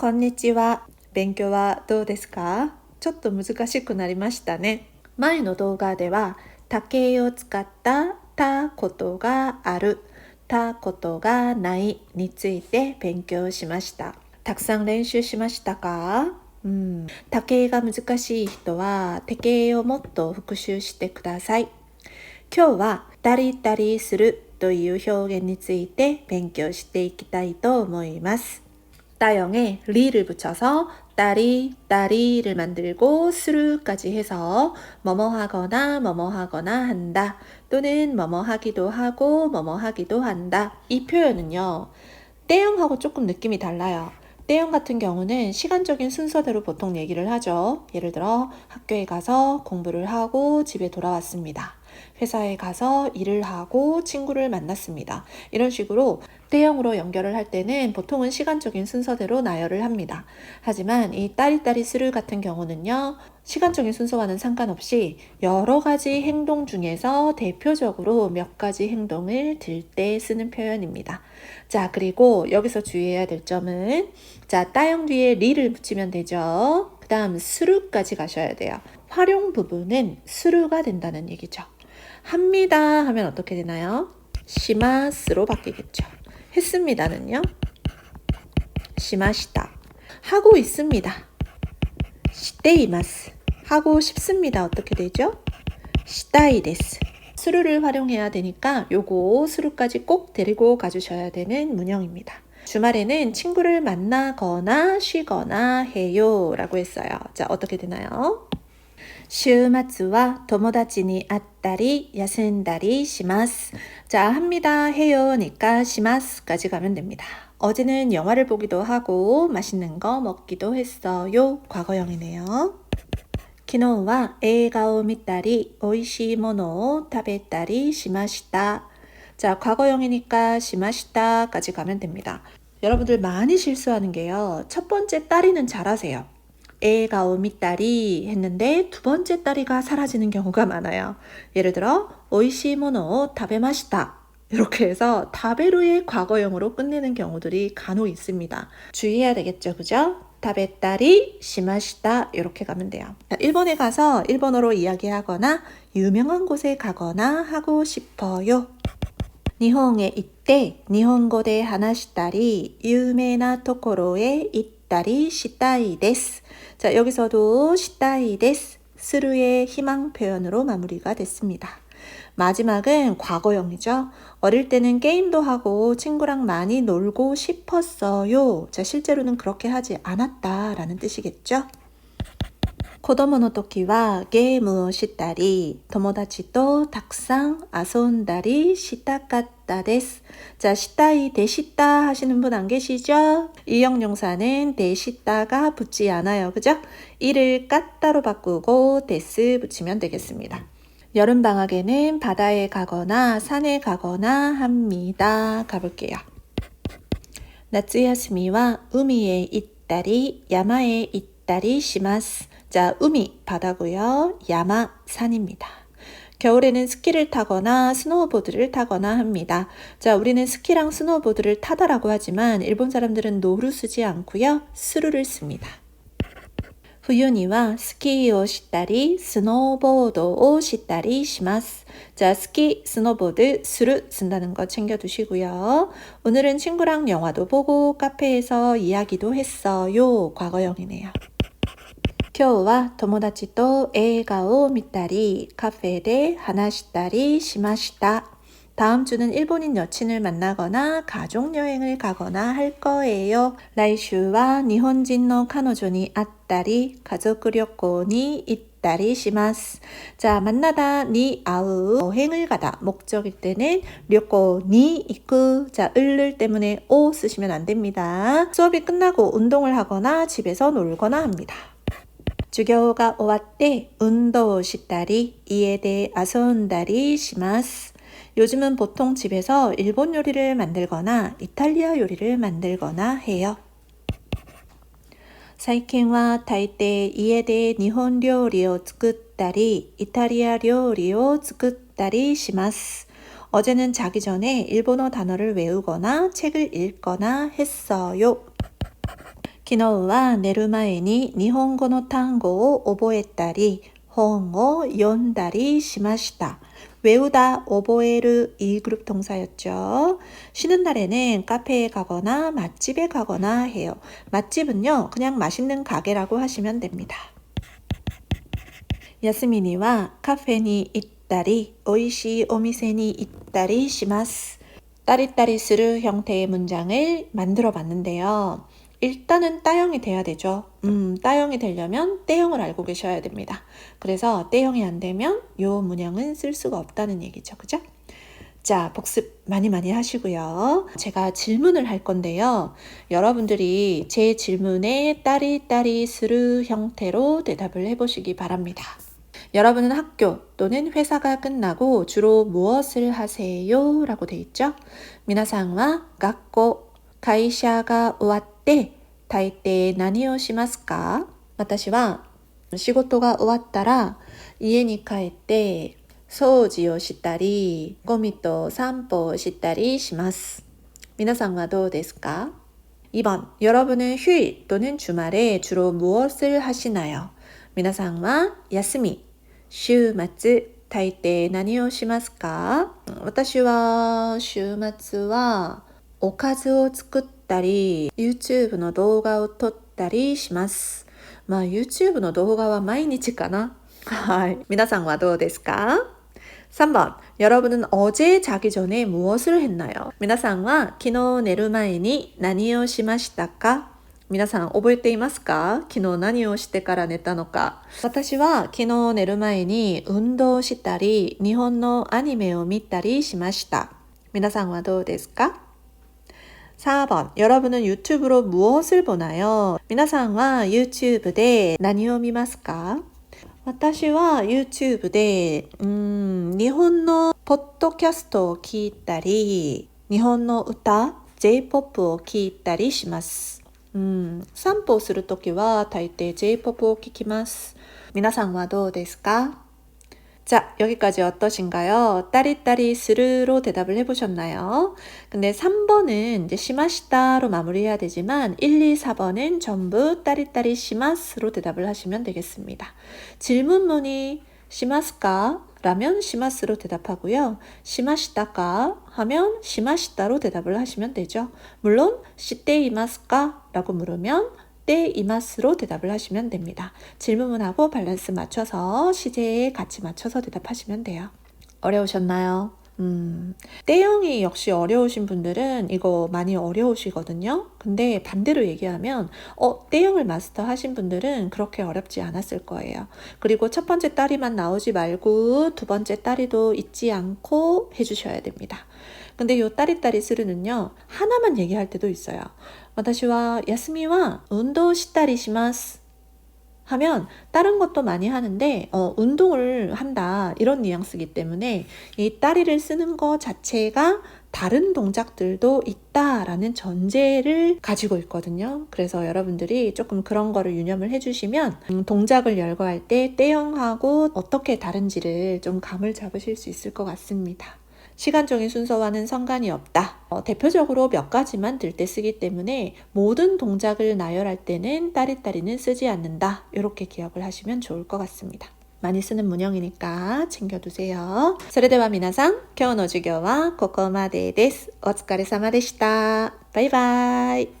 こんにちは。勉強はどうですか？ちょっと難しくなりましたね。前の動画では、竹を使ったたことがある、たことがないについて勉強しました。たくさん練習しましたか？竹が難しい人は、竹をもっと復習してください。今日は、たりたりするという表現について勉強していきたいと思います。따영에 리를 붙여서 따리, 따리를 만들고 수루까지 해서 뭐뭐 하거나 한다 또는 뭐뭐 하기도 하고 뭐뭐 하기도 한다. 이 표현은요, 떼영하고 조금 느낌이 달라요. 떼영 같은 경우는 시간적인 순서대로 보통 얘기를 하죠. 예를 들어 학교에 가서 공부를 하고 집에 돌아왔습니다. 회사에 가서 일을 하고 친구를 만났습니다. 이런 식으로 떼영으로 연결을 할 때는 보통은 시간적인 순서대로 나열을 합니다. 하지만 이 따리따리 스루 같은 경우는요, 시간적인 순서와는 상관없이 여러 가지 행동 중에서 대표적으로 몇 가지 행동을 들 때 쓰는 표현입니다. 자, 그리고 여기서 주의해야 될 점은, 자, 따영 뒤에 리를 붙이면 되죠. 그 다음 스루까지 가셔야 돼요. 활용 부분은 스루가 된다는 얘기죠. 합니다 하면 어떻게 되나요? 시마스로 바뀌겠죠. 했습니다는요? 시마시다. 하고 있습니다. 시테이마스. 하고 싶습니다. 어떻게 되죠? 시타이 데스. 수루를 활용해야 되니까 요거 수루까지 꼭 데리고 가주셔야 되는 문형입니다. 주말에는 친구를 만나거나 쉬거나 해요 라고 했어요. 자, 어떻게 되나요? 週末は友達に会ったり休んだりします. 자, 합니다, 해요니까 시마스까지 가면 됩니다. 어제는 영화를 보기도 하고 맛있는 거 먹기도 했어요. 과거형이네요. 昨日は映画を見たり美味しいものを食べたりしました. 자, 과거형이니까 시마시다까지 가면 됩니다. 여러분들 많이 실수하는 게요. 첫 번째 따리는 잘하세요. 애가 오미따리 했는데 두 번째 따리가 사라지는 경우가 많아요. 예를 들어 오이시모노 타베마시타 이렇게 해서 타베루의 과거형으로 끝내는 경우들이 간혹 있습니다. 주의해야 되겠죠, 그죠? 타베따리 시마시타 이렇게 가면 돼요. 일본에 가서 일본어로 이야기하거나 유명한 곳에 가거나 하고 싶어요. 일본에 이때 일본어대 하나시타리 유명한 도코로에 있다리 시타이 데스. 자, 여기서도 시타이 데스 스루의 희망 표현으로 마무리가 됐습니다. 마지막은 과거형이죠. 어릴 때는 게임도 하고 친구랑 많이 놀고 싶었어요. 자, 실제로는 그렇게 하지 않았다라는 뜻이겠죠. 子供の時はゲームをしたり、友達とたくさん遊んだりしたかったです. 자, 시타이 데시다 하시는 분 안 계시죠? 이 형용사는 데시다가 붙지 않아요. 그죠? 이를 까따로 바꾸고 데스 붙이면 되겠습니다. 여름방학에는 바다에 가거나 산에 가거나 합니다. 가볼게요. 夏休みは海へ行ったり山へ行ったりします. 자, 우미 바다고요. 야마 산입니다. 겨울에는 스키를 타거나 스노우보드를 타거나 합니다. 자, 우리는 스키랑 스노우보드를 타다라고 하지만 일본 사람들은 노를 쓰지 않고요. 스루를 씁니다. 冬にはスキーをしたりスノーボードをしたりします. 자, 스키, 스노보드, 스루 쓴다는 거 챙겨두시고요. 오늘은 친구랑 영화도 보고 카페에서 이야기도 했어요. 과거형이네요. 今日は友達と映画を見たりカフェで話したりしました. 다음 주는 일본인 여친을 만나거나 가족 여행을 가거나 할 거예요. 来週は日本人の彼女に会ったり家族旅行に行ったりします. 자, 만나다, 니, 아우, 여행을 가다. 목적일 때는旅行に行く. 자, 을을 때문에 오 쓰시면 안 됩니다. 수업이 끝나고 운동을 하거나 집에서 놀거나 합니다. 授業が終わって運動したり家で遊んだりします. 요즘은 보통 집에서 일본 요리를 만들거나 이탈리아 요리를 만들거나 해요. 最近は大抵家で日本料理を作ったりイタリア料理を作ったりします. 어제는 자기 전에 일본어 단어를 외우거나 책을 읽거나 했어요. 昨日は寝る前に日本語の単語を覚えたり、本を読んだりしました. 외우다, 覚える, 이 그룹 동사였죠. 쉬는 날에는 카페에 가거나 맛집에 가거나 해요. 맛집은요, 그냥 맛있는 가게라고 하시면 됩니다. 休みにはカフェに行ったり、美味しいお店に行ったりします. 따리따리する 형태의 문장을 만들어 봤는데요. 일단은 따형이 돼야 되죠. 따형이 되려면 떼형을 알고 계셔야 됩니다. 그래서 떼형이 안 되면 요 문형은 쓸 수가 없다는 얘기죠. 그죠? 자, 복습 많이 하시고요. 제가 질문을 할 건데요. 여러분들이 제 질문에 따리따리 스루 형태로 대답을 해보시기 바랍니다. 여러분은 학교 또는 회사가 끝나고 주로 무엇을 하세요? 라고 돼 있죠. 皆さんは学校、会社が終わって大抵何をしますか？私は仕事が終わったら家に帰って掃除をしたり、ゴミと散歩をしたりします. 皆さんはどうですか? 2번. 여러분은 휴일 또는 주말에 주로 무엇을 하시나요? 皆さんは休み、週末、大抵何をしますか？私は週末はおかずを作ったり、YouTube の動画を撮ったりします。YouTube の動画は毎日かな。はい。皆さんはどうですか？ 3번. 여러분은 어제 자기 전에 무엇을 했나요? 皆さんは昨日寝る前に何をしましたか？皆さん覚えていますか？昨日何をしてから寝たのか。私は昨日寝る前に運動したり、日本のアニメを見たりしました。皆さんはどうですか？ 4번. 여러분은 유튜브로 무엇을 보나요? 皆さんは YouTube で何を見ますか？私は YouTube で、日本のポッドキャストを聞いたり、日本の歌、J-POP を聞いたりします。散歩をするときは大抵 J-POP を聞きます。皆さんはどうですか? 자, 여기까지 어떠신가요? 따리따리 스르로 대답을 해보셨나요? 근데 3번은 이제 시마시다로 마무리해야 되지만 1, 2, 4번은 전부 따리따리 시마스로 대답을 하시면 되겠습니다. 질문문이 시마스까? 라면 시마스로 대답하고요. 시마시다까? 하면 시마시다로 대답을 하시면 되죠. 물론 시떼이마스까? 라고 물으면 이마스로 대답을 하시면 됩니다. 질문문하고 밸런스 맞춰서 시제에 같이 맞춰서 대답하시면 돼요. 어려우셨나요? 떼형이 역시 어려우신 분들은 이거 많이 어려우시거든요. 근데 반대로 얘기하면 떼형을 마스터하신 분들은 그렇게 어렵지 않았을 거예요. 그리고 첫 번째 따리만 나오지 말고 두 번째 따리도 잊지 않고 해주셔야 됩니다. 근데 요 따리따리 스르는요, 하나만 얘기할 때도 있어요. 私は休みは運動したりします. 하면 다른 것도 많이 하는데 운동을 한다 이런 뉘앙스이기 때문에 이 따리를 쓰는 것 자체가 다른 동작들도 있다라는 전제를 가지고 있거든요. 그래서 여러분들이 조금 그런 거를 유념을 해주시면 동작을 열거할 때 떼형하고 어떻게 다른지를 좀 감을 잡으실 수 있을 것 같습니다. 시간적인 순서와는 상관이 없다. 대표적으로 몇 가지만 들 때 쓰기 때문에 모든 동작을 나열할 때는 따리따리는 쓰지 않는다. 이렇게 기억을 하시면 좋을 것 같습니다. 많이 쓰는 문형이니까 챙겨두세요. それでは皆さん、今日の授業はここまでです。お疲れ様でした。バイバイ。